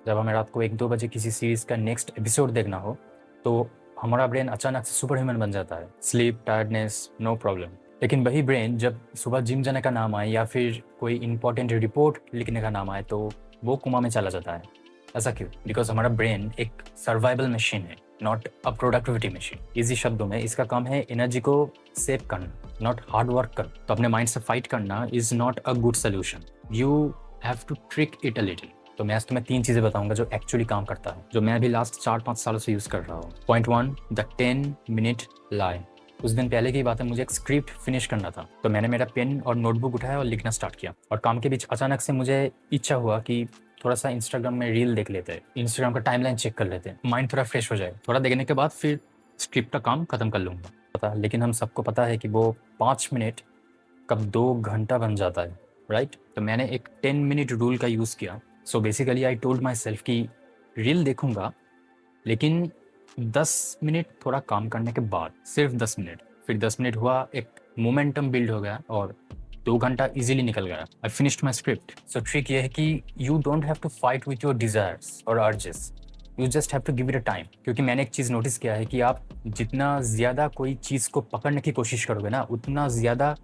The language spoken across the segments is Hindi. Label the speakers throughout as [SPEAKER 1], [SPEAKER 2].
[SPEAKER 1] जब हमें रात को 1-2 बजे किसी सीरीज़ का नेक्स्ट एपिसोड देखना हो, तो हमारा ब्रेन अचानक से सुपर ह्यूमन बन जाता है। Sleep, tiredness, no problem. लेकिन वही ब्रेन जब सुबह जिम जाने का नाम आए या फिर कोई इंपॉर्टेंट रिपोर्ट लिखने का नाम आए, तो वो कोमा में चला जाता है। ऐसा क्यों? बिकॉज़ हमारा ब्रेन एक सर्वाइवल मशीन है, not a productivity machine. Easy शब्दों में इसका काम है एनर्जी को सेव करना, नॉट हार्ड वर्क करना। तो अपने माइंड से फाइट करना is not a good solution. You have to trick it a little. तो मैं आज तुम्हें 3 चीज़ें बताऊंगा जो एक्चुअली काम करता है, जो मैं अभी लास्ट 4-5 सालों से यूज़ कर रहा हूँ। पॉइंट 1, द 10 मिनट लाई। उस दिन पहले की बात है, मुझे एक स्क्रिप्ट फिनिश करना था, तो मैंने मेरा पेन और नोटबुक उठाया और लिखना स्टार्ट किया। और काम के बीच अचानक से मुझे इच्छा हुआ कि थोड़ा सा इंस्टाग्राम में रील देख लेते हैं, इंस्टाग्राम का टाइमलाइन चेक कर लेते हैं, माइंड थोड़ा फ्रेश हो जाए। थोड़ा देखने के बाद फिर स्क्रिप्ट का काम खत्म कर लूँगा। पता, लेकिन हम सबको पता है कि वो 5 मिनट कब 2 घंटा बन जाता है, राइट? तो मैंने एक 10 मिनट रूल का यूज़ किया। So basically I told my self कि रील देखूंगा, लेकिन 10 मिनट थोड़ा काम करने के बाद, सिर्फ 10 मिनट। फिर 10 मिनट हुआ, एक मोमेंटम बिल्ड हो गया और 2 घंटा इजीली निकल गया। I finished my script. So trick ये है कि you don't have to fight with your desires और urges, you just have to give it a time. क्योंकि मैंने एक चीज़ नोटिस किया है कि आप जितना ज़्यादा कोई चीज़ को पकड़ने की कोशिश करोगे ना, उतना ज़्यादा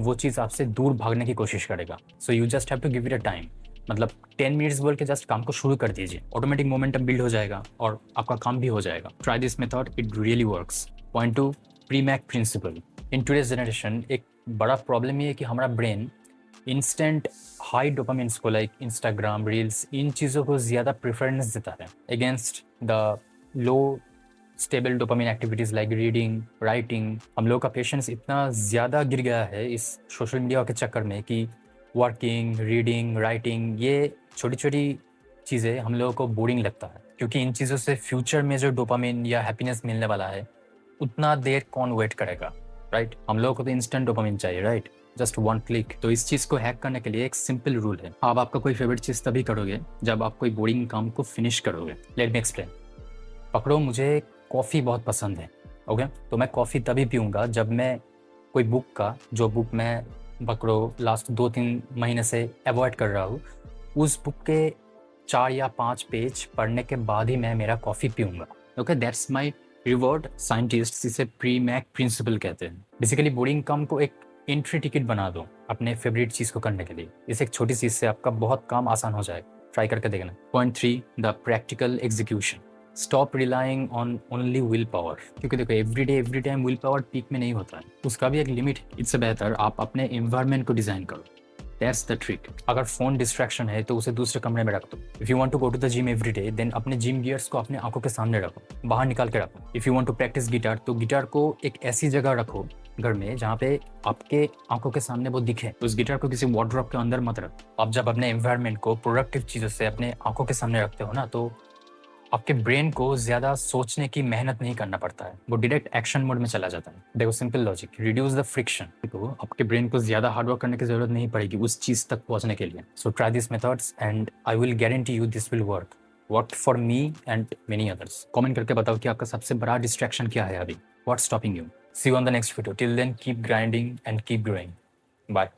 [SPEAKER 1] वो चीज़ आपसे दूर भागने की कोशिश करेगा। So you just have to give it a time. मतलब 10 मिनट्स बोल के जस्ट काम को शुरू कर दीजिए, ऑटोमेटिक मोमेंटम बिल्ड हो जाएगा और आपका काम भी हो जाएगा। Try this method, it really works. Point 2, Premack principle. In today's generation एक बड़ा प्रॉब्लम ये है कि हमारा ब्रेन इंस्टेंट हाई डोपामिन्स को, लाइक इंस्टाग्राम रील्स, इन चीज़ों को ज़्यादा प्रेफरेंस देता है against the low stable dopamine activities like reading, writing. हम लोग का पेशेंस इतना ज़्यादा गिर गया है इस सोशल मीडिया के चक्कर में कि वर्किंग, रीडिंग, राइटिंग, ये छोटी छोटी चीज़ें हम लोगों को बोरिंग लगता है, क्योंकि इन चीज़ों से फ्यूचर में जो डोपामिन या हैप्पीनेस मिलने वाला है, उतना देर कौन वेट करेगा, राइट? हम लोगों को तो इंस्टेंट डोपामिन चाहिए, राइट? Just 1 click. तो इस चीज़ को हैक करने के लिए एक सिंपल रूल है। आप आपका कोई फेवरेट चीज़ तभी करोगे जब आप कोई बोरिंग काम को फिनिश करोगे। Let me explain. पकड़ो, मुझे कॉफ़ी बहुत पसंद है, ओके? तो मैं कॉफ़ी तभी पीऊँगा जब मैं कोई बुक का, जो बुक मैं पकड़ो लास्ट 2-3 महीने से अवॉइड कर रहा हूँ, उस बुक के 4 या 5 पेज पढ़ने के बाद ही मैं मेरा कॉफ़ी पीऊँगा, okay? That's my reward. Scientists इसे प्री-मैक प्रिंसिपल कहते हैं। बेसिकली बोरिंग काम को एक एंट्री टिकट बना दो अपने फेवरेट चीज़ को करने के लिए। इस एक छोटी चीज़ से आपका बहुत काम आसान हो जाएगा। ट्राई करके देखना। Point 3, the practical execution. Stop relying on only will power. क्योंकि देखो, every time will power peak में नहीं होता है, उसका भी एक लिमिट है। इससे बेहतर आप अपने एनवायरनमेंट को डिज़ाइन करो। That's the trick. अगर फ़ोन डिस्ट्रैक्शन है तो उसे दूसरे कमरे में रख दो। If you want to go to the gym every day, then अपने जिम गियर्स को अपने आंखों के सामने रखो, बाहर निकाल के रखो। If you want to practise guitar, तो गिटार को एक ऐसी जगह रखो घर में जहाँ पे आपके आंखों के सामने वो दिखे। उस गिटार को किसी वार्डरोब के अंदर मत रखो। आप जब अपने एनवायरनमेंट को प्रोडक्टिव चीज़ों से अपने आंखों के सामने रखते हो ना, तो आपके ब्रेन को ज़्यादा सोचने की मेहनत नहीं करना पड़ता है, वो डायरेक्ट एक्शन मोड में चला जाता है। देखो, simple logic, reduce the friction. तो आपके ब्रेन को ज़्यादा हार्ड वर्क करने की ज़रूरत नहीं पड़ेगी उस चीज़ तक पहुंचने के लिए। So try this methods and I will guarantee you this will work for me and many others. Comment करके बताओ कि आपका सबसे बड़ा डिस्ट्रैक्शन क्या है अभी, what's stopping you. See you on the next video. Till then keep grinding and keep growing. Bye.